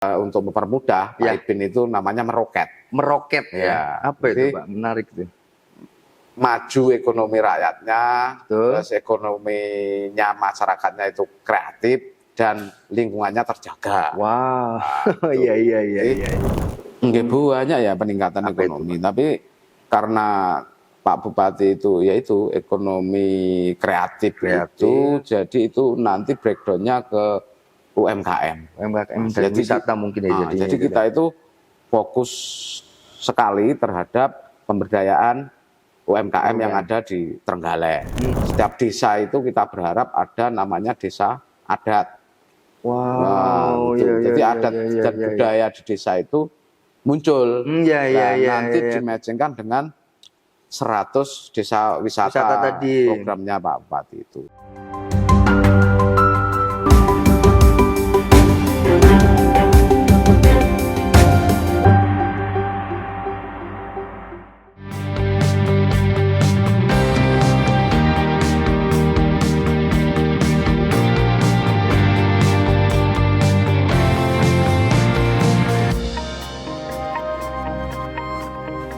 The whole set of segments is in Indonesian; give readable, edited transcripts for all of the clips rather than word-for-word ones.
untuk mempermudah, Pak Ipin itu namanya meroket. Meroket Ya, apa jadi itu Pak? Menarik itu. Maju ekonomi rakyatnya, Betul. terus ekonominya masyarakatnya itu kreatif dan lingkungannya terjaga. Wah, Nah, iya iya iya Jadi, iya. nggih banyak ya peningkatan Apa itu, ekonomi, tapi karena Pak Bupati itu yaitu ekonomi kreatif itu, jadi itu nanti breakdown-nya ke UMKM. UMKM Nah, dan wisata mungkin ya jadinya. jadi kita itu fokus sekali terhadap pemberdayaan UMKM yang ada di Trenggalek. Setiap desa itu kita berharap ada namanya desa adat. Wow, Nah, gitu. iya, Jadi iya, adat iya, dan iya, budaya di desa itu muncul. Iya, iya, Nah, iya, nanti iya. dimatchingkan dengan 100 desa wisata tadi. programnya Pak Bupati itu.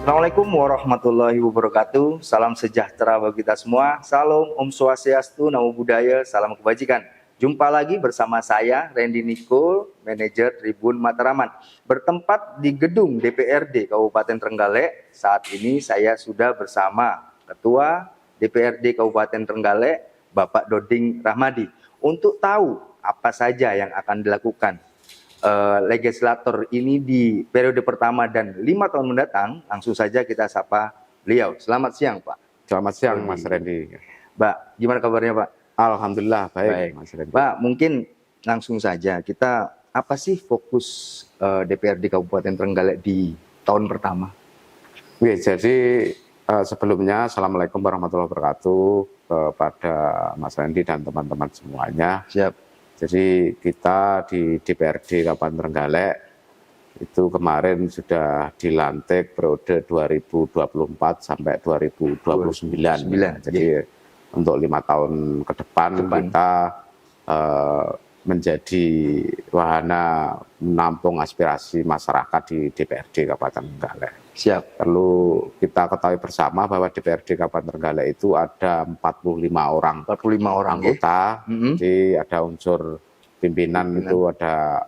Assalamualaikum warahmatullahi wabarakatuh. Salam sejahtera bagi kita semua. Salam Om Swastiastu, Namo Buddhaya, salam kebajikan. Jumpa lagi bersama saya, Randy Nicole, manajer Tribun Mataraman. Bertempat di gedung DPRD Kabupaten Trenggalek. Saat ini saya sudah bersama Ketua DPRD Kabupaten Trenggalek, Bapak Doding Rahmadi. Untuk tahu apa saja yang akan dilakukan legislator ini di periode pertama dan 5 tahun mendatang, langsung saja kita sapa beliau. Selamat siang, Pak. Selamat siang, Mas Randy. Mbak, gimana kabarnya, Pak? Alhamdulillah baik, Mas Randy. Pak, mungkin langsung saja kita apa sih fokus DPRD Kabupaten Trenggalek di tahun pertama? Oke, jadi sebelumnya Assalamualaikum warahmatullahi wabarakatuh kepada Mas Randy dan teman-teman semuanya. Siap. Jadi kita di DPRD Kabupaten Trenggalek itu kemarin sudah dilantik periode 2024 sampai 2029. Jadi untuk 5 tahun ke depan. Kita menjadi wahana menampung aspirasi masyarakat di DPRD Kabupaten Trenggalek. Siap. Perlu kita ketahui bersama bahwa DPRD Kabupaten Trenggalek itu ada 45 orang anggota. Jadi ada unsur pimpinan itu ada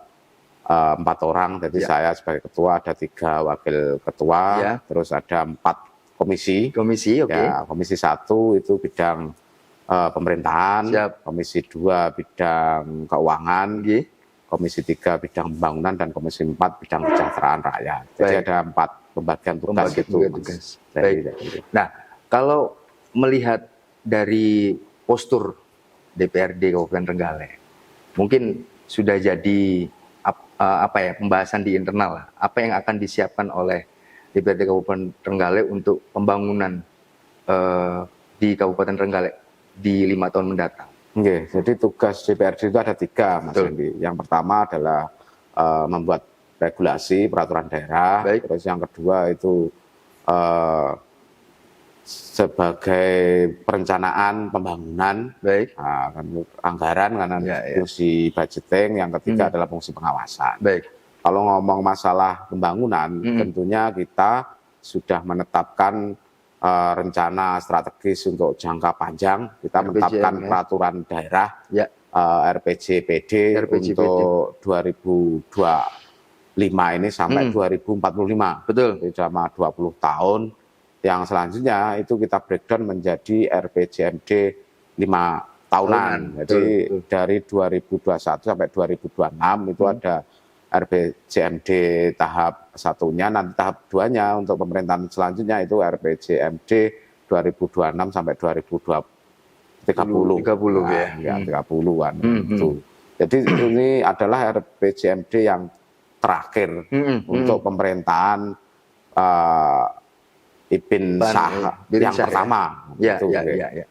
4 orang. Jadi saya sebagai ketua, ada 3 wakil ketua, terus ada 4 komisi. Komisi, oke. Ya, komisi 1 itu bidang pemerintahan, komisi 2 bidang keuangan, komisi 3 bidang pembangunan, dan komisi 4 bidang kesejahteraan rakyat. Jadi ada 4 pembagian tugas itu. Nah, kalau melihat dari postur DPRD Kabupaten Trenggalek, mungkin sudah jadi pembahasan di internal, apa yang akan disiapkan oleh DPRD Kabupaten Trenggalek untuk pembangunan di Kabupaten Trenggalek di 5 tahun mendatang. Oke, jadi tugas DPRD itu ada 3, Mas Randy. Yang pertama adalah membuat regulasi peraturan daerah. Terus yang kedua itu sebagai perencanaan pembangunan, anggaran karena fungsi budgeting. Yang ketiga adalah fungsi pengawasan. Kalau ngomong masalah pembangunan, tentunya kita sudah menetapkan rencana strategis untuk jangka panjang. Kita menetapkan peraturan daerah RPJPD untuk 2025 ini sampai 2045. Betul. Jadi selama 20 tahun. Yang selanjutnya itu kita breakdown menjadi RPJMD 5 tahunan. Jadi dari 2021 sampai 2026 itu ada RPJMD tahap 1-nya, nanti tahap 2-nya untuk pemerintahan selanjutnya itu RPJMD 2026 sampai 2030. 30-an itu. Jadi ini adalah RPJMD yang terakhir untuk pemerintahan Ipin Shah yang pertama.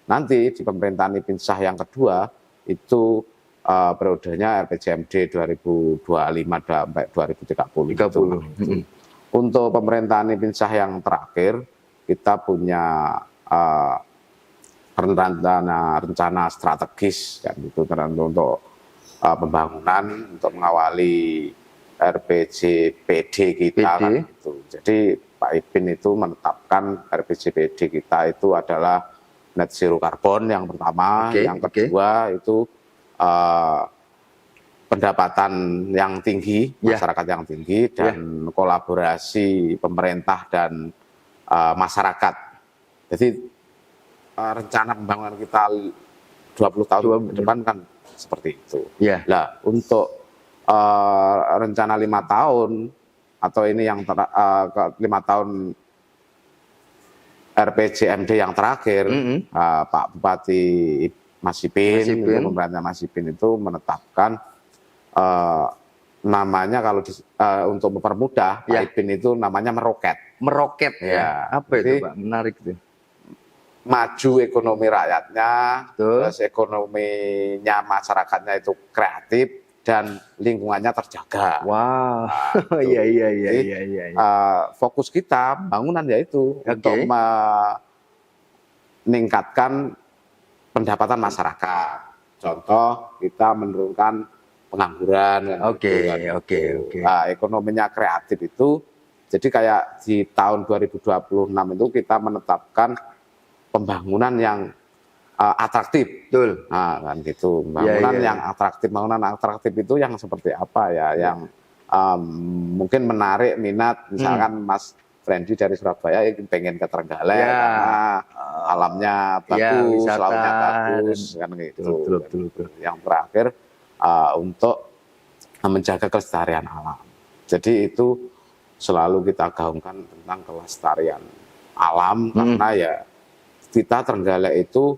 Nanti di pemerintahan Ipin Shah yang kedua itu periodenya RPJMD 2025 sampai 2030. Untuk pemerintahan Ipin Shah yang terakhir, kita punya rencana strategis kan, itu untuk pembangunan, untuk mengawali RPJPD kita PD. kan itu. Jadi Pak Ipin itu menetapkan RPJPD kita itu adalah net zero karbon yang pertama, yang kedua itu pendapatan yang tinggi, masyarakat yang tinggi, dan kolaborasi pemerintah dan masyarakat. Jadi rencana pembangunan kita 20 tahun ke depan kan seperti itu. Nah, untuk rencana 5 tahun atau ini yang 5 tahun RPJMD yang terakhir, Pak Bupati Mas Ipin, pemerintah Mas Ipin itu menetapkan namanya kalau untuk mempermudah Pak Ipin itu namanya meroket. Meroket ya. Apa itu Pak? Menarik itu. Maju ekonomi rakyatnya, terus ekonominya masyarakatnya itu kreatif dan lingkungannya terjaga. Wow. Iya. Fokus kita bangunan yaitu untuk meningkatkan pendapatan masyarakat. Contoh kita menurunkan pengangguran. Nah, ekonominya kreatif itu, jadi kayak di tahun 2026 itu kita menetapkan pembangunan yang atraktif. Betul. Nah, kan gitu. Bangunan yang atraktif. Bangunan atraktif itu yang seperti apa ya? Yang mungkin menarik minat, misalkan Mas Friendly dari Surabaya pengen ke Trenggalek karena alamnya bagus, lautnya bagus, kan gitu. Betul. Yang terakhir untuk menjaga kelestarian alam. Jadi itu selalu kita gaungkan tentang kelestarian alam karena ya kita Trenggalek itu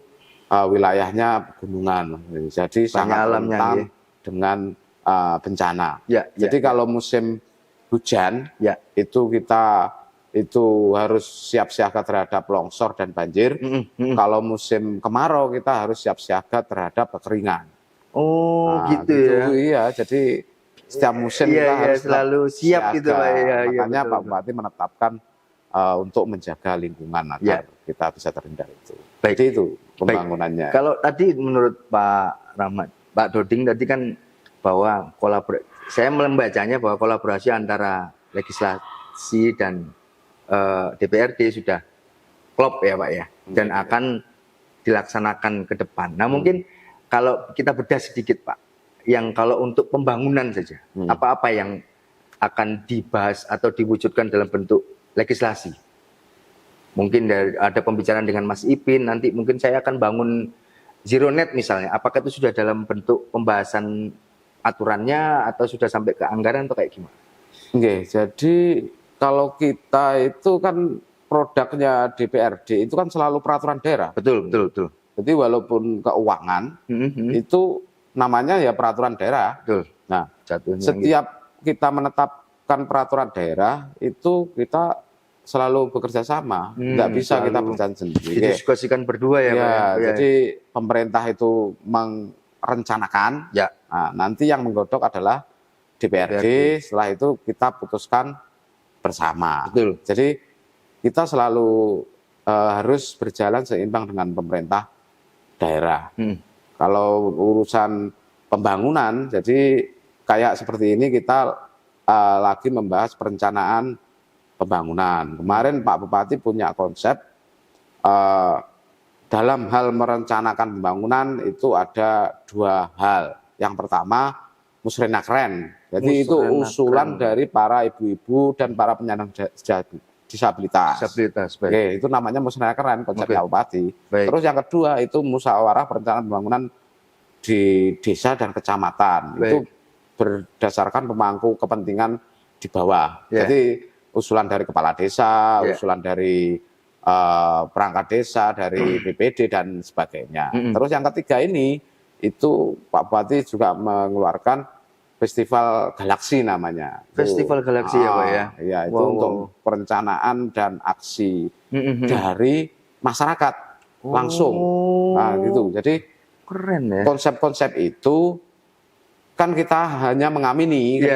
wilayahnya pegunungan, jadi sangat rentan dengan bencana. Jadi kalau musim hujan itu kita harus siap siaga terhadap longsor dan banjir. Kalau musim kemarau kita harus siap siaga terhadap kekeringan. Gitu ya. Iya, jadi setiap musim kita harus selalu siap gitu Pak. Makanya Pak Bupati menetapkan untuk menjaga lingkungan agar kita bisa terhindar itu. Jadi itu pembangunannya. Kalau tadi menurut Pak Rahmat, Pak Doding tadi kan bahwa saya membacanya bahwa kolaborasi antara legislasi dan DPRD sudah klop ya Pak ya, dan akan dilaksanakan ke depan. Nah mungkin kalau kita bedah sedikit Pak, yang kalau untuk pembangunan saja, apa-apa yang akan dibahas atau diwujudkan dalam bentuk legislasi. Mungkin ada pembicaraan dengan Mas Ipin, nanti mungkin saya akan bangun zero net misalnya. Apakah itu sudah dalam bentuk pembahasan aturannya atau sudah sampai ke anggaran atau kayak gimana? Jadi kalau kita itu kan produknya DPRD itu kan selalu peraturan daerah. Betul. Jadi walaupun keuangan itu namanya ya peraturan daerah. Betul. Nah, setiap kita menetapkan peraturan daerah itu kita selalu bekerja sama, nggak bisa kita berjalan sendiri. Didiskusikan berdua ya Pak. Jadi pemerintah itu merencanakan, nah, nanti yang menggodok adalah DPRD, setelah itu kita putuskan bersama. Betul. Jadi kita selalu harus berjalan seimbang dengan pemerintah daerah. Kalau urusan pembangunan, jadi kayak seperti ini kita lagi membahas perencanaan pembangunan. Kemarin Pak Bupati punya konsep dalam hal merencanakan pembangunan itu ada 2 hal. Yang pertama musrenakren. Jadi itu usulan dari para ibu-ibu dan para penyandang disabilitas. Itu namanya musrenakren konsepnya Bupati. Terus yang kedua itu musyawarah perencanaan pembangunan di desa dan kecamatan. Itu berdasarkan pemangku kepentingan di bawah. Jadi usulan dari kepala desa, usulan dari perangkat desa, dari BPD dan sebagainya. Terus yang ketiga ini itu Pak Bupati juga mengeluarkan Festival Galaksi namanya. Festival Galaksi ya Pak ya? Iya, itu untuk perencanaan dan aksi dari masyarakat langsung. Nah gitu, jadi keren ya. Konsep-konsep itu kan kita hanya mengamini, gitu.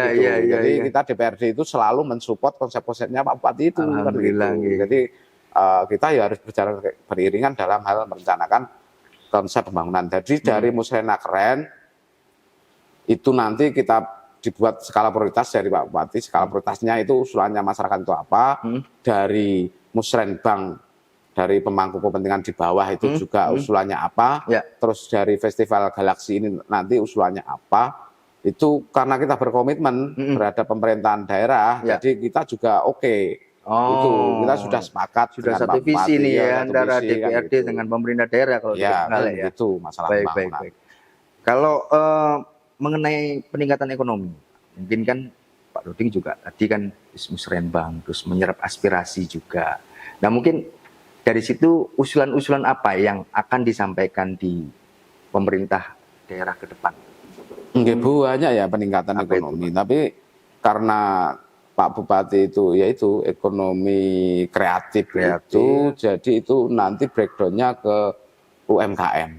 Jadi kita DPRD itu selalu mensupport konsep-konsepnya Pak Bupati itu. Alhamdulillah. Kan, gitu. Jadi kita ya harus berjalan beriringan dalam hal merencanakan konsep pembangunan. Jadi dari musrenakren itu nanti kita dibuat skala prioritas dari Pak Bupati. Skala prioritasnya itu usulannya masyarakat itu apa, dari Musrenbang, dari pemangku kepentingan di bawah itu juga usulannya apa, terus dari Festival Galaksi ini nanti usulannya apa. Itu karena kita berkomitmen terhadap pemerintahan daerah, jadi kita juga itu kita sudah sepakat, sudah dengan satu Pak visi Bupati, nih ya antara visi, kan DPRD gitu. dengan pemerintah daerah kalau di Trenggalek ya. Itu masalah Baik. pembangunan. Kalau mengenai peningkatan ekonomi, mungkin kan Pak Doding juga tadi kan musrenbang, terus menyerap aspirasi juga. Nah mungkin dari situ usulan-usulan apa yang akan disampaikan di pemerintah daerah ke depan? Banyak ya peningkatan Apa ekonomi, tapi karena Pak Bupati itu yaitu ekonomi kreatif, itu, jadi itu nanti breakdownnya ke UMKM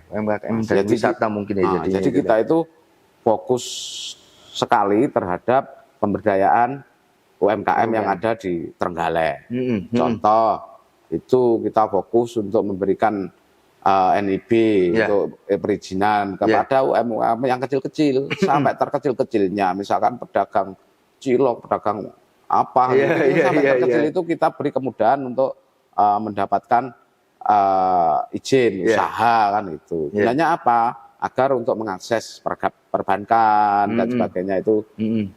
dan wisata mungkin ya. Jadi kita itu fokus sekali terhadap pemberdayaan UMKM yang ada di Trenggalek. Contoh itu kita fokus untuk memberikan NIB untuk perizinan kepada UMKM yang kecil-kecil sampai terkecil-kecilnya, misalkan pedagang cilok, pedagang apa, sampai terkecil itu kita beri kemudahan untuk mendapatkan izin usaha kan itu. Gunanya apa? Agar untuk mengakses perbankan dan sebagainya itu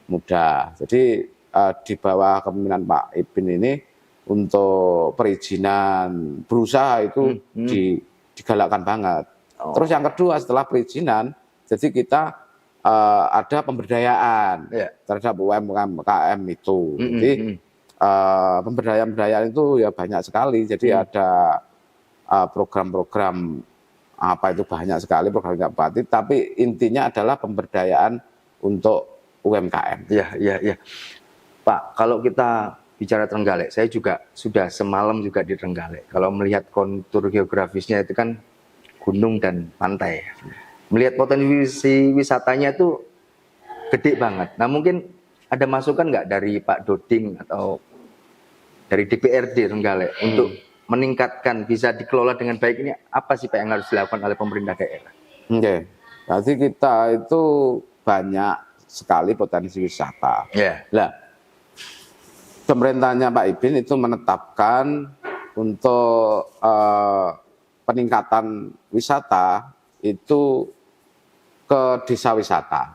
mudah. Jadi di bawah kepemimpinan Pak Ibin ini untuk perizinan berusaha itu digalakkan banget. Terus yang kedua setelah perizinan, jadi kita ada pemberdayaan terhadap UMKM itu. Jadi pemberdayaan itu ya banyak sekali. Jadi ada program-program apa itu banyak sekali program Bupati, tapi intinya adalah pemberdayaan untuk UMKM. Iya. Pak, kalau kita bicara Trenggalek, saya juga sudah semalam juga di Trenggalek. Kalau melihat kontur geografisnya itu kan gunung dan pantai. Melihat potensi wisatanya itu gede banget. Nah mungkin ada masukan nggak dari Pak Doding atau dari DPRD Trenggalek untuk meningkatkan bisa dikelola dengan baik ini, apa sih Pak yang harus dilakukan oleh pemerintah daerah? Berarti kita itu banyak sekali potensi wisata. Nah, pemerintahnya Pak Ibin itu menetapkan untuk peningkatan wisata itu ke desa wisata.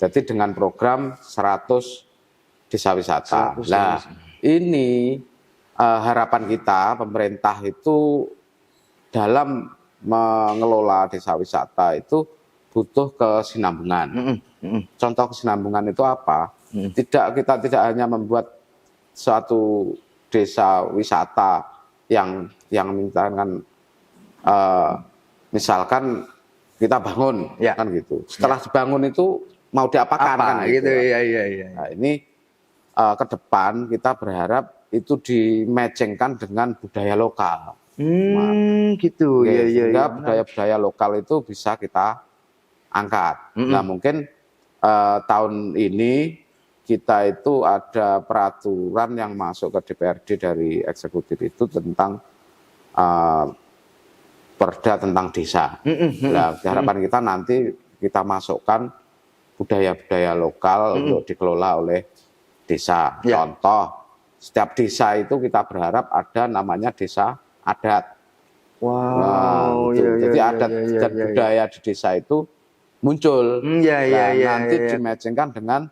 Jadi dengan program 100 desa wisata. Nah, ini harapan kita pemerintah itu dalam mengelola desa wisata itu butuh kesinambungan. Contoh kesinambungan itu apa? Kita tidak hanya membuat suatu desa wisata yang misalkan kita bangun kan gitu. Setelah dibangun itu mau diapakan kan gitu. Nah, ini ke depan kita berharap itu dimecengkan dengan budaya lokal. Gitu. Sehingga budaya-budaya lokal itu bisa kita angkat. Nah, mungkin tahun ini kita itu ada peraturan yang masuk ke DPRD dari eksekutif itu tentang perda tentang desa. Nah, harapan kita nanti kita masukkan budaya-budaya lokal untuk dikelola oleh desa. Contoh, setiap desa itu kita berharap ada namanya desa adat. Jadi adat dan budaya di desa itu muncul. Nanti dimecengkan dengan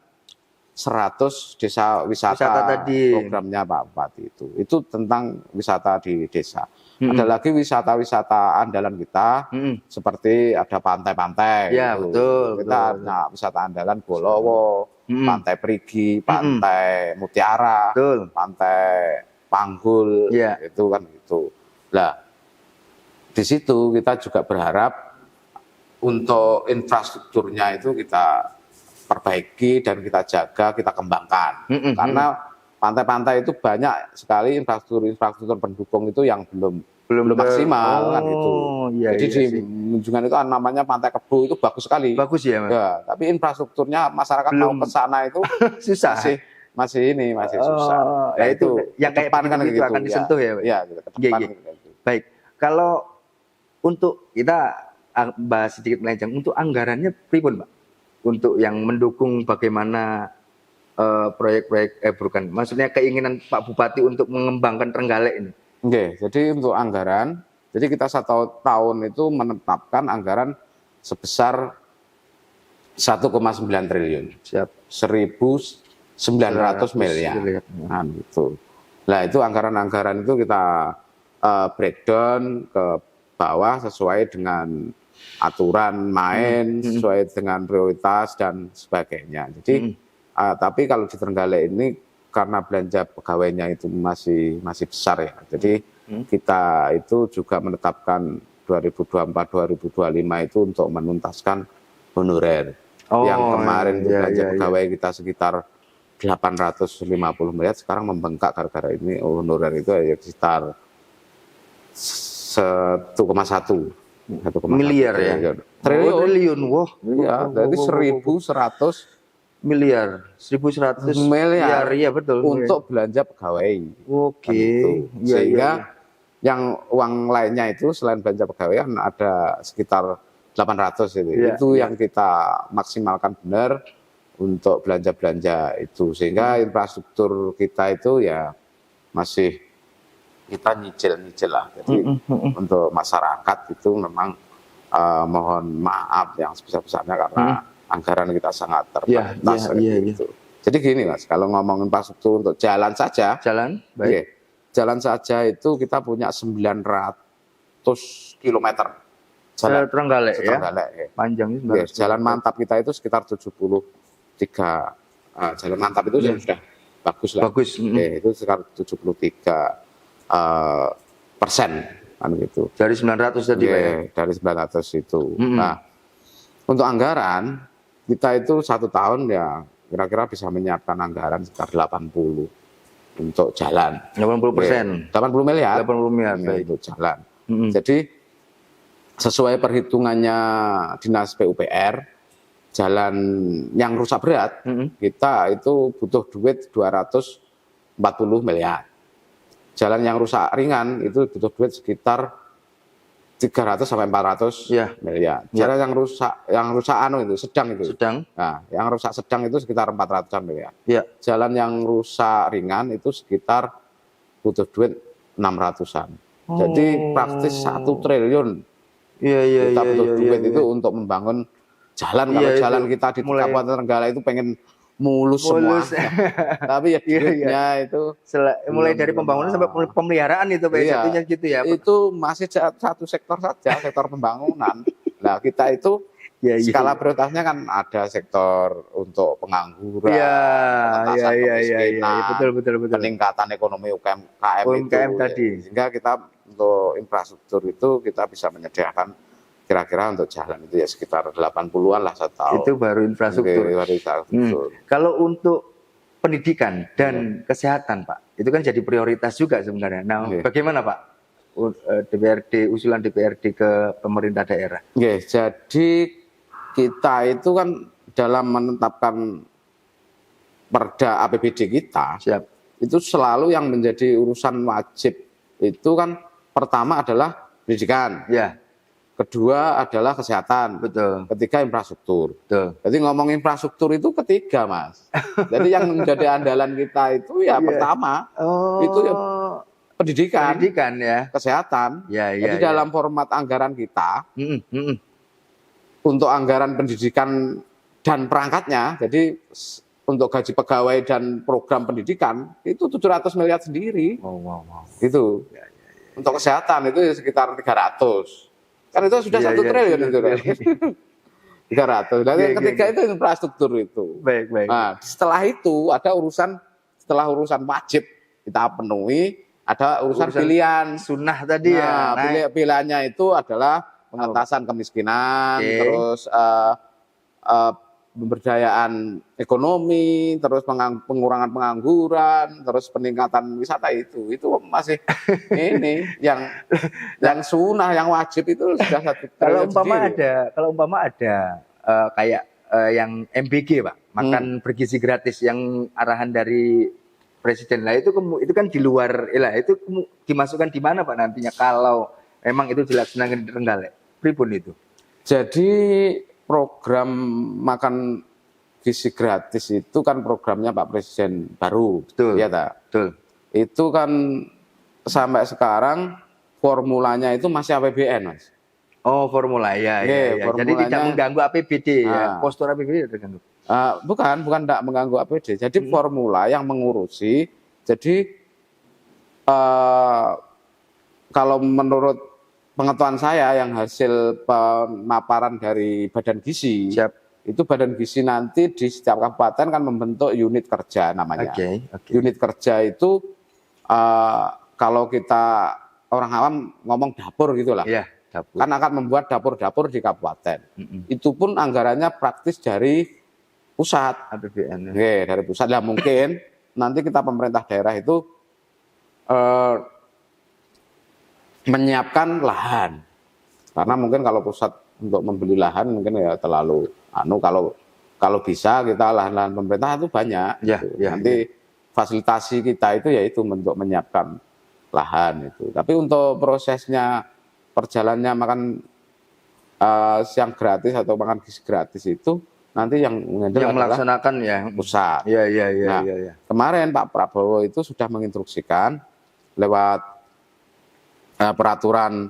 100 desa wisata tadi. Programnya Pak Bupati itu tentang wisata di desa. Ada lagi wisata-wisata andalan kita, seperti ada pantai-pantai. Betul. Kita ada wisata andalan Bolowo, Pantai Perigi, Pantai Mutiara, Pantai Panggul, itu kan gitu. Nah, di situ kita juga berharap untuk infrastrukturnya itu kita perbaiki dan kita jaga, kita kembangkan. Karena pantai-pantai itu banyak sekali infrastruktur pendukung itu yang belum maksimal kan gitu. Jadi di Munjungan itu namanya Pantai Kebu itu bagus sekali. Bagus ya, Mas? Tapi infrastrukturnya masyarakat mau ke sana itu susah. Masih susah. Nah, itu yang kayak kan gitu akan disentuh ya, Pak. Baik. Kalau untuk kita bahas sedikit melenceng, untuk anggarannya pripun, Pak? untuk yang mendukung bagaimana proyek-proyek bukan, maksudnya keinginan Pak Bupati untuk mengembangkan Trenggalek ini? Oke, jadi untuk anggaran, jadi kita 1 tahun itu menetapkan anggaran sebesar 1,9 triliun. Siap. 1.900 miliar. Nah, itu. Nah, itu anggaran-anggaran itu kita breakdown ke bawah sesuai dengan aturan main, sesuai dengan prioritas dan sebagainya. Jadi, tapi kalau di Trenggalek ini karena belanja pegawainya itu masih besar ya. Jadi kita itu juga menetapkan 2024-2025 itu untuk menuntaskan honorer. Yang kemarin belanja pegawai kita sekitar 850 miliar, sekarang membengkak gara-gara ini honorer itu ya sekitar 1,1 miliar ya. Triliun. Wah, iya, dari 1.100 miliar, 1.100 miliar, iya betul. Untuk belanja pegawai. Oke. Gitu. Sehingga yang uang lainnya itu selain belanja pegawai kan ada sekitar 800 itu. Itu yang kita maksimalkan benar untuk belanja-belanja itu. Sehingga infrastruktur kita itu ya masih kita nyicil lah. Jadi untuk masyarakat itu memang mohon maaf yang sebesar-besarnya karena anggaran kita sangat terbatas. Gitu. Jadi gini Mas, kalau ngomong infrastruktur untuk jalan saja, baik. Jalan saja itu kita punya 900 kilometer. Trenggalek ya? Panjangnya. Jalan mantap kita itu sekitar 73. Jalan mantap itu sudah bagus lah. Itu sekitar 73% kan gitu. Dari 900 tadi Pak ya? Dari 900 itu. Nah, untuk anggaran kita itu 1 tahun ya kira-kira bisa menyiapkan anggaran sekitar 80 untuk jalan. 80%. 80 miliar. 80 miliar untuk jalan. Jadi sesuai perhitungannya Dinas PUPR, jalan yang rusak berat kita itu butuh duit 240 miliar. Jalan yang rusak ringan itu butuh duit sekitar 300 sampai 400 miliar. Jalan yang rusak sedang itu. Nah, yang rusak sedang itu sekitar 400 miliar. Jalan yang rusak ringan itu sekitar butuh duit 600-an. Jadi praktis 1 triliun. Kita butuh duit itu untuk membangun jalan. Kalau jalan kita di Kabupaten Trenggalek itu pengen mulus semua. Tapi ya duitnya itu mulai dari pembangunan sampai pemeliharaan itu Pak, gitu ya. Itu masih satu sektor saja, sektor pembangunan. Nah, kita itu skala prioritasnya kan ada sektor untuk pengangguran, pengentasan kemiskinan, betul. Peningkatan ekonomi UMKM tadi. Sehingga kita untuk infrastruktur itu kita bisa menyediakan kira-kira untuk jalan itu ya sekitar 80-an lah 1 tahun. Itu baru infrastruktur. Kalau untuk pendidikan dan kesehatan Pak, itu kan jadi prioritas juga sebenarnya. Nah, bagaimana Pak usulan DPRD ke pemerintah daerah? Jadi kita itu kan dalam menetapkan perda APBD kita, itu selalu yang menjadi urusan wajib itu kan pertama adalah pendidikan. Kedua adalah kesehatan. Ketiga infrastruktur. Jadi ngomong infrastruktur itu ketiga Mas. Jadi yang menjadi andalan kita itu ya pertama itu ya pendidikan ya. Kesehatan. Jadi dalam format anggaran kita untuk anggaran pendidikan dan perangkatnya, jadi untuk gaji pegawai dan program pendidikan itu 700 miliar sendiri. Itu. Untuk kesehatan itu sekitar 300. Kan itu sudah 1 triliun itu. 300. Dan yang ketiga itu infrastruktur itu. Nah, setelah itu ada setelah urusan wajib kita penuhi, ada urusan pilihan sunnah tadi ya. Pilihannya itu adalah pengentasan kemiskinan, terus pemberdayaan ekonomi, terus pengurangan pengangguran, terus peningkatan wisata itu masih ini yang sunnah, yang wajib itu sudah 1 triliun. Kalau umpama ada kayak yang MBG Pak, makan bergizi gratis yang arahan dari Presiden lah, itu kan di luar itu dimasukkan di mana Pak nantinya kalau memang itu dilaksanakan di Trenggalek? Pripun itu? Jadi program makan gizi gratis itu kan programnya Pak Presiden baru, Betul. ya tak? Betul. Itu kan sampai sekarang formulanya itu masih APBN, Mas. Oh, formula ya, Iya, ya. Jadi tidak formulanya- mengganggu APBD ya. Nah. Postur APBD tidak terganggu. Bukan tidak mengganggu APD. Jadi formula yang mengurusi. Jadi kalau menurut pengetahuan saya yang hasil pemaparan dari Badan Gizi, Siap. itu Badan Gizi nanti di setiap kabupaten kan membentuk unit kerja namanya. Oke. Unit kerja itu kalau kita orang awam ngomong dapur gitulah. Iya, dapur. Kan akan membuat dapur-dapur di kabupaten. Itu pun anggarannya praktis dari pusat. APBN. Oke, dari pusat. Lah mungkin nanti kita pemerintah daerah itu menyiapkan lahan. Karena mungkin kalau pusat untuk membeli lahan mungkin ya terlalu kalau bisa kita lahan-lahan pemerintah itu banyak. Ya, gitu. ya, Nanti fasilitasi kita itu yaitu untuk menyiapkan lahan itu. Tapi untuk prosesnya perjalannya makan siang gratis atau makan gizi gratis itu nanti yang melaksanakan ya pusat. Iya. Nah, kemarin Pak Prabowo itu sudah menginstruksikan lewat peraturan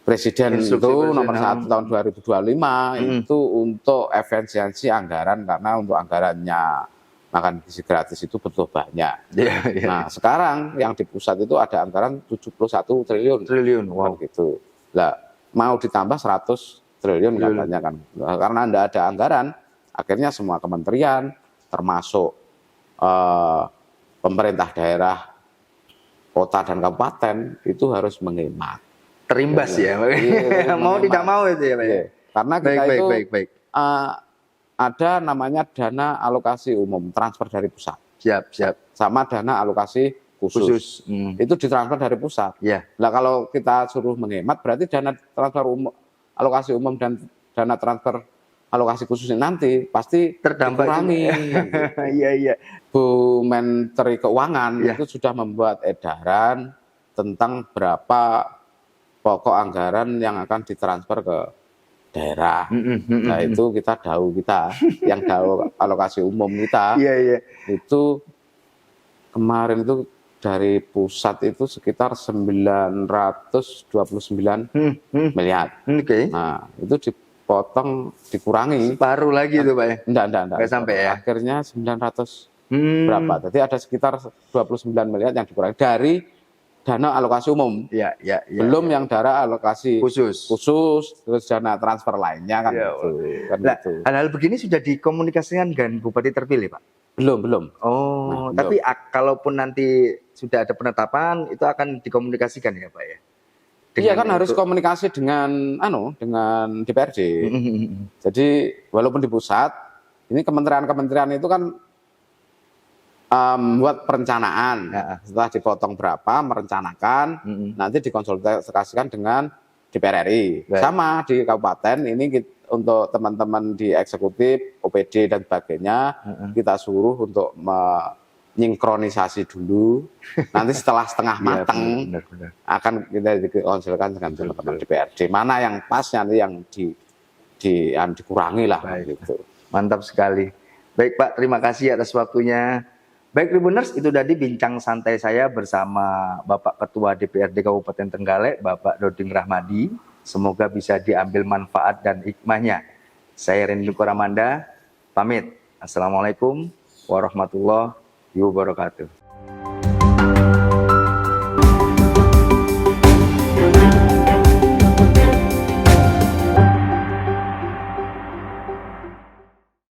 Presiden itu nomor 1 tahun 2025 itu untuk efisiensi anggaran karena untuk anggarannya makan gizi gratis itu betul banyak. Nah, sekarang yang di pusat itu ada anggaran 71 triliun. Wow. Gitu. Lah, mau ditambah 100 triliun katanya kan. Karena tidak ada anggaran, akhirnya semua kementerian termasuk pemerintah daerah, kota dan kabupaten itu harus menghemat. Terimbas ya. Mau tidak mau itu ya, Pak. Ya. Karena kita baik. Ada namanya dana alokasi umum, transfer dari pusat. Siap. Sama dana alokasi khusus. Itu ditransfer dari pusat. Ya. Nah, kalau kita suruh menghemat berarti dana transfer alokasi umum dan dana transfer alokasi khusus nanti pasti terdampak dikurangi. Iya. Bu Menteri Keuangan itu sudah membuat edaran tentang berapa pokok anggaran yang akan ditransfer ke daerah. Nah, itu kita yang tahu alokasi umum kita. Iya. Itu kemarin itu dari pusat itu sekitar 929 miliar. Oke. Nah, itu dipotong, dikurangi. Separuh lagi itu, Pak ya? Enggak. Nggak sampai ya? Akhirnya 900 berapa? Jadi ada sekitar 29 miliar yang dikurangi dari dana alokasi umum. Iya. Belum yang dana alokasi khusus, terus dana transfer lainnya kan ya, gitu. Hal-hal begini sudah dikomunikasikan dengan Bupati terpilih, Pak? Belum. Oh, tapi kalaupun nanti sudah ada penetapan itu akan dikomunikasikan ya, Pak ya? Iya kan harus komunikasi dengan DPRD. Jadi walaupun di pusat, ini kementerian-kementerian itu kan buat perencanaan. Setelah dipotong berapa, merencanakan, nanti dikonsultasikan dengan DPR RI. Sama di kabupaten ini untuk teman-teman di eksekutif, OPD dan sebagainya, kita suruh untuk menyingkronisasi dulu. Nanti setelah setengah matang, akan kita dikonsultasikan dengan teman-teman DPRD. Mana yang pas nanti yang dikurangi lah. Gitu. Mantap sekali. Baik Pak, terima kasih atas waktunya. Baik Tribuners, itu tadi bincang santai saya bersama Bapak Ketua DPRD Kabupaten Trenggalek, Bapak Doding Rahmadi. Semoga bisa diambil manfaat dan hikmahnya. Saya Randy Nuko Ramanda, pamit. Assalamualaikum warahmatullahi wabarakatuh.